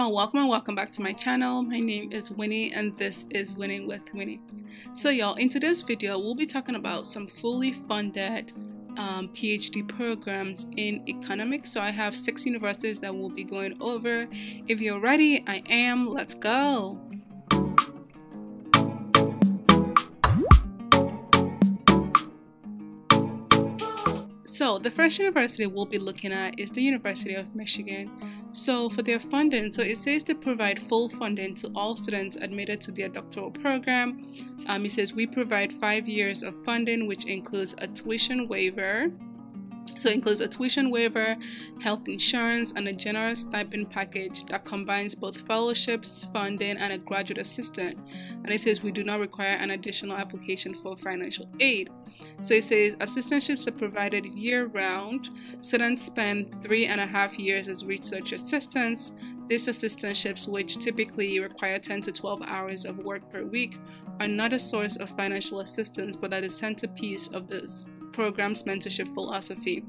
y'all, welcome and welcome back to my channel. My name is Winnie and this is Winning with Winnie. So y'all, in today's video we'll be talking about some fully funded PhD programs in economics. So I have 6 universities that we'll be going over. If you're ready, I am. Let's go. So the first university we'll be looking at is the University of Michigan. So for their funding, so it says they provide full funding to all students admitted to their doctoral program. It says we provide 5 years of funding, which includes a tuition waiver. So it includes a tuition waiver, health insurance, and a generous stipend package that combines both fellowships, funding, and a graduate assistant. And it says we do not require an additional application for financial aid. So it says assistantships are provided year-round. Students spend 3.5 years as research assistants. These assistantships, which typically require 10 to 12 hours of work per week, are not a source of financial assistance, but are the centerpiece of this program's mentorship philosophy.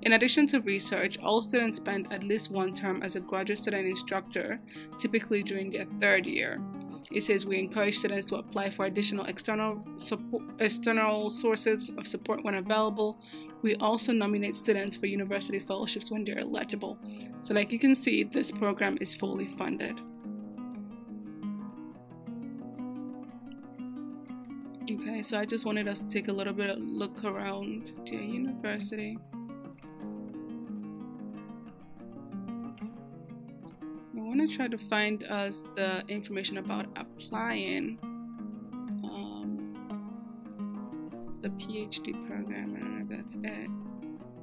In addition to research, all students spend at least 1 term as a graduate student instructor, typically during their 3rd year. It says we encourage students to apply for additional external sources of support when available. We also nominate students for university fellowships when they're eligible. So like you can see, this program is fully funded. Okay, so I just wanted us to take a little bit of look around their university. I want to try to find us the information about applying the PhD program. I don't know if that's it.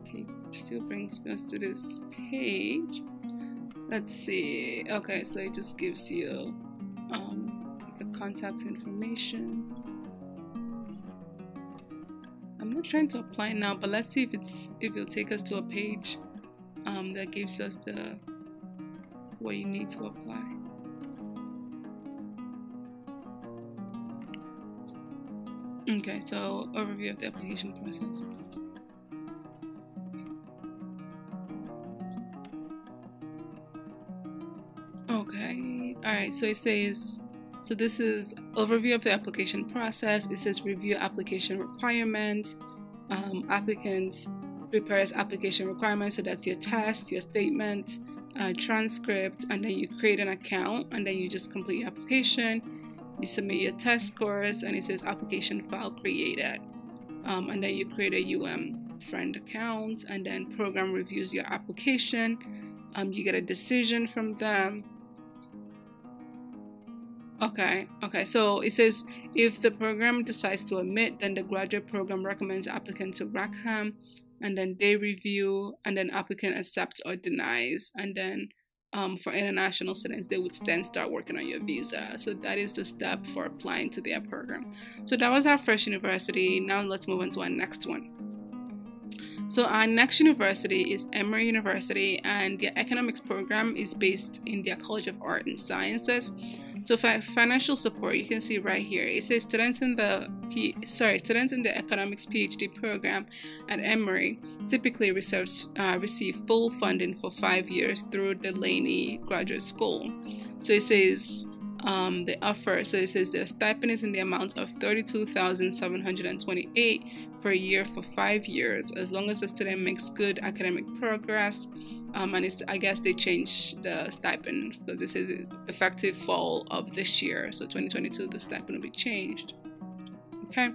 Okay, still brings us to this page. Let's see. Okay, so it just gives you like a contact information. I'm not trying to apply now, but let's see if it'll take us to a page that gives us the what you need to apply. Okay, so overview of the application process. Okay, alright, so it says, so this is overview of the application process. It says review application requirements. Applicants prepares application requirements, so that's your test, your statement, transcript, and then you create an account, and then you just complete your application. You submit your test scores, and it says application file created, and then you create a friend account, and then program reviews your application. You get a decision from them. Okay, so it says if the program decides to admit, then the graduate program recommends applicant to Rackham, and then they review, and then applicant accepts or denies, and then for international students they would then start working on your visa. So that is the step for applying to their program. So that was our first university. Now let's move on to our next one. So our next university is Emory University, and their economics program is based in their College of Art and Sciences. So for financial support, you can see right here, it says students in the economics PhD program at Emory typically receive full funding for 5 years through the Laney Graduate School. So it says they offer, so it says their stipend is in the amount of $32,728 per year for 5 years, as long as the student makes good academic progress. And I guess they changed the stipend because this is effective fall of this year, so 2022 the stipend will be changed. Okay,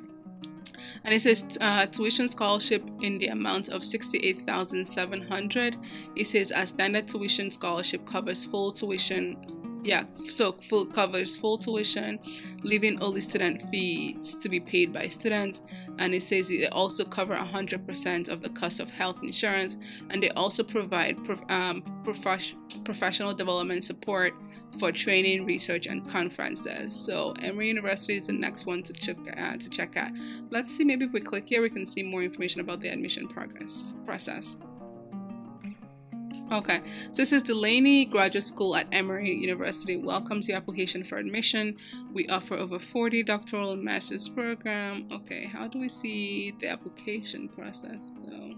and it says tuition scholarship in the amount of $68,700. It says a standard tuition scholarship covers full tuition. Covers full tuition, leaving only student fees to be paid by students. And it says they also cover 100% of the cost of health insurance, and they also provide professional development support for training, research, and conferences. So Emory University is the next one to check out. Let's see, maybe if we click here we can see more information about the admission process. Okay, so this is the Laney Graduate School at Emory University welcomes your application for admission. We offer over 40 doctoral and master's program. Okay, how do we see the application process though?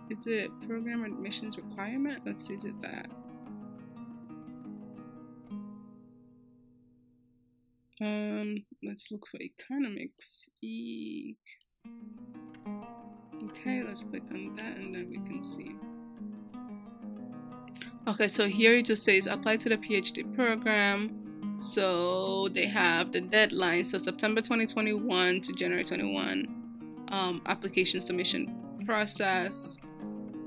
Is it program admissions requirement? Let's see, is it that? Let's look for economics. Okay, let's click on that and then we can see. Okay, so here it just says apply to the PhD program. So they have the deadline, so September 2021 to January 21, application submission process.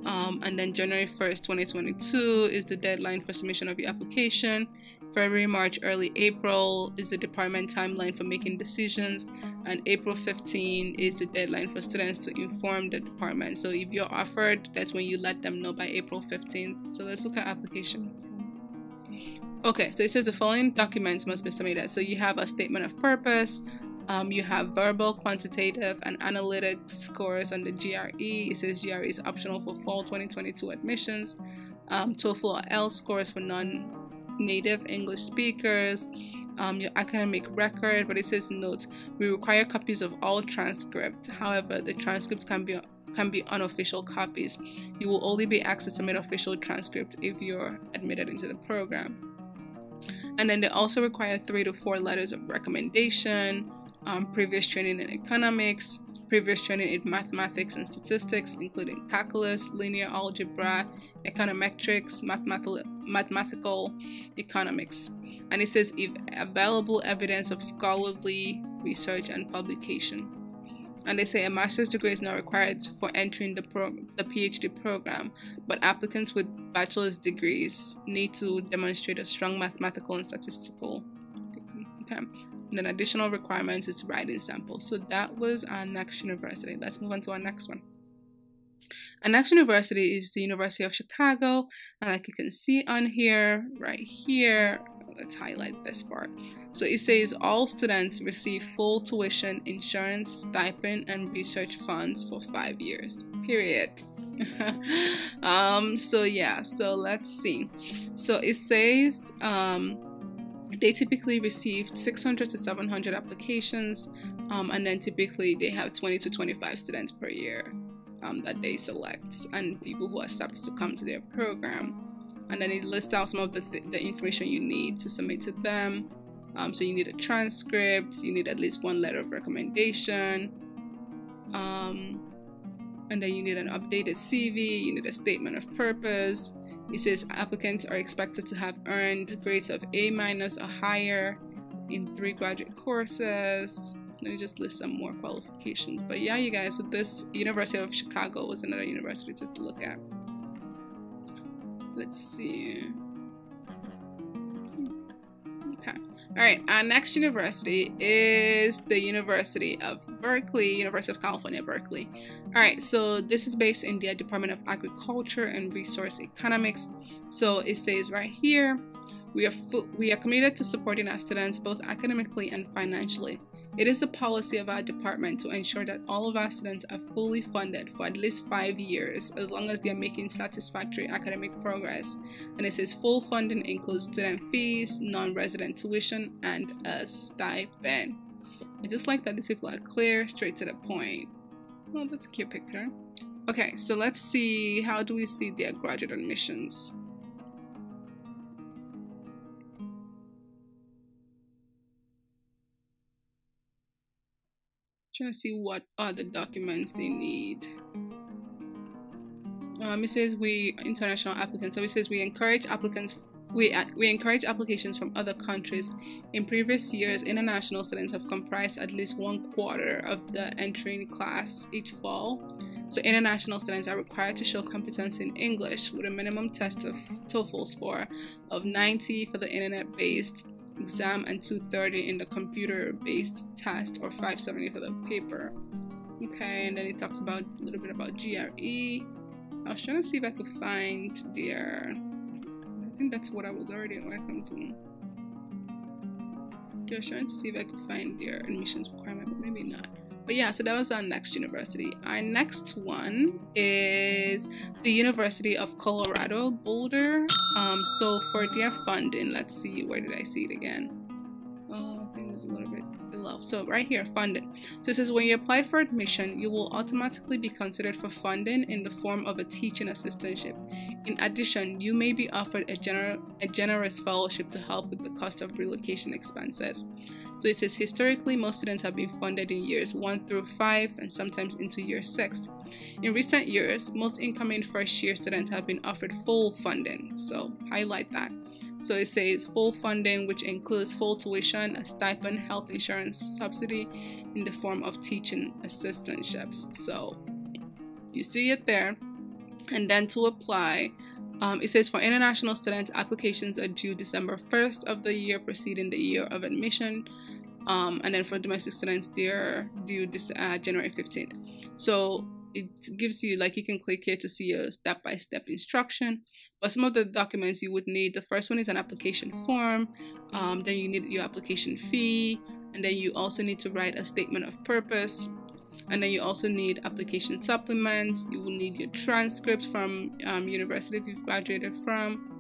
And then January 1st, 2022 is the deadline for submission of your application. February, March, early April is the department timeline for making decisions. And April 15 is the deadline for students to inform the department. So if you're offered, that's when you let them know by April 15th. So let's look at application. Okay, so it says the following documents must be submitted. So you have a statement of purpose. You have verbal, quantitative, and analytic scores on the GRE. It says GRE is optional for fall 2022 admissions. TOEFL or L scores for non-native English speakers. Your academic record, but it says note, we require copies of all transcripts. However, the transcripts can be unofficial copies. You will only be asked to submit official transcript if you're admitted into the program. And then they also require 3 to 4 letters of recommendation. Previous training in economics, previous training in mathematics and statistics, including calculus, linear algebra, econometrics, mathematical economics. And it says if available evidence of scholarly research and publication. And they say a master's degree is not required for entering the PhD program, but applicants with bachelor's degrees need to demonstrate a strong mathematical and statistical. Okay. And then additional requirements is writing sample. So that was our next university. Let's move on to our next one. Our next university is the University of Chicago. And like you can see on here, right here, let's highlight this part. So it says all students receive full tuition, insurance, stipend, and research funds for 5 years, period. So yeah, so let's see. So it says, they typically receive 600 to 700 applications, and then typically they have 20 to 25 students per year that they select, and people who accept to come to their program. And then it lists out some of the information you need to submit to them. So you need a transcript, you need at least 1 letter of recommendation, and then you need an updated CV, you need a statement of purpose. It says applicants are expected to have earned grades of A- or higher in 3 graduate courses. Let me just list some more qualifications. But yeah, you guys, so this University of Chicago was another university to look at. Let's see. Okay. All right. Our next university is the University of Berkeley, University of California, Berkeley. All right. So this is based in the Department of Agriculture and Resource Economics. So it says right here, we are committed to supporting our students both academically and financially. It is the policy of our department to ensure that all of our students are fully funded for at least 5 years, as long as they are making satisfactory academic progress. And it says full funding includes student fees, non-resident tuition, and a stipend. I just like that these people are clear, straight to the point. Oh, that's a cute picture. Okay, so let's see, how do we see their graduate admissions? Trying to see what are the documents they need. It says we international applicants. So it says we encourage applicants. We encourage applications from other countries. In previous years, international students have comprised at least 1/4 of the entering class each fall. So international students are required to show competence in English with a minimum test of TOEFL score of 90 for the internet-based exam and 230 in the computer-based test, or 570 for the paper. Okay, and then it talks about a little bit about GRE. I was trying to see if I could find their, I think that's what I was already welcome to. I was trying to see if I could find their admissions requirement, but maybe not. But yeah, so that was our next university. Our next one is the University of Colorado, Boulder. So for their funding, let's see, where did I see it again? Oh, I think it was a little bit below below. So right here, funding. So it says when you apply for admission, you will automatically be considered for funding in the form of a teaching assistantship. In addition, you may be offered a generous fellowship to help with the cost of relocation expenses. So it says historically, most students have been funded in years 1 through 5 and sometimes into year 6. In recent years, most incoming first-year students have been offered full funding. So highlight that. So it says full funding, which includes full tuition, a stipend, health insurance subsidy in the form of teaching assistantships. So you see it there. And then to apply, it says for international students, applications are due December 1st of the year preceding the year of admission. And then for domestic students, they're due January 15th. So it gives you, like, you can click here to see a step-by-step instruction. But some of the documents you would need, the first one is an application form. Then you need your application fee. And then you also need to write a statement of purpose. And then you also need application supplement. You will need your transcript from university if you've graduated from.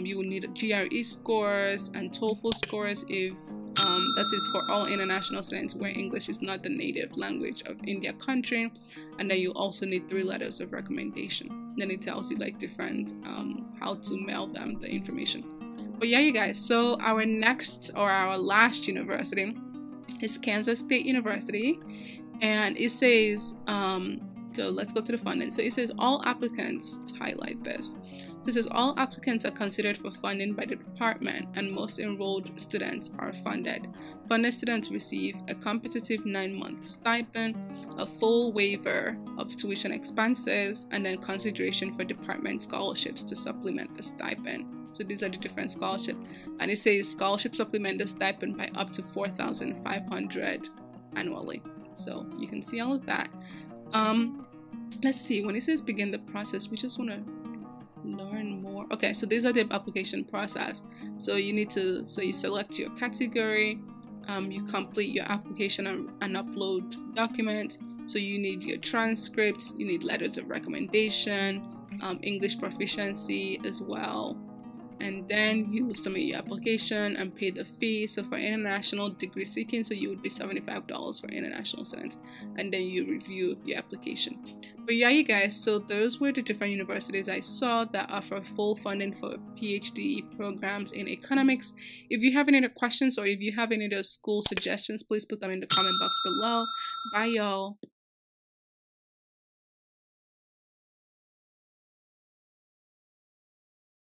You will need GRE scores and TOEFL scores if that is for all international students where English is not the native language of in their country. And then you also need 3 letters of recommendation. Then it tells you like different how to mail them the information. But yeah, you guys, so our next or our last university is Kansas State University. And it says, so let's go to the funding. So it says all applicants, let's highlight this. This says all applicants are considered for funding by the department, and most enrolled students are funded. Funded students receive a competitive 9-month stipend, a full waiver of tuition expenses, and then consideration for department scholarships to supplement the stipend. So these are the different scholarships. And it says scholarship supplement the stipend by up to $4,500 annually. So you can see all of that. Let's see, when it says begin the process, we just want to learn more. Okay, so these are the application process. So you need to, so you select your category, you complete your application and upload documents. So you need your transcripts, you need letters of recommendation, English proficiency as well. And then you submit your application and pay the fee. So for international degree seeking, so you would be $75 for international students, and then you review your application. But yeah, you guys, so those were the different universities I saw that offer full funding for PhD programs in economics. If you have any other questions or if you have any other school suggestions, please put them in the comment box below. Bye, y'all.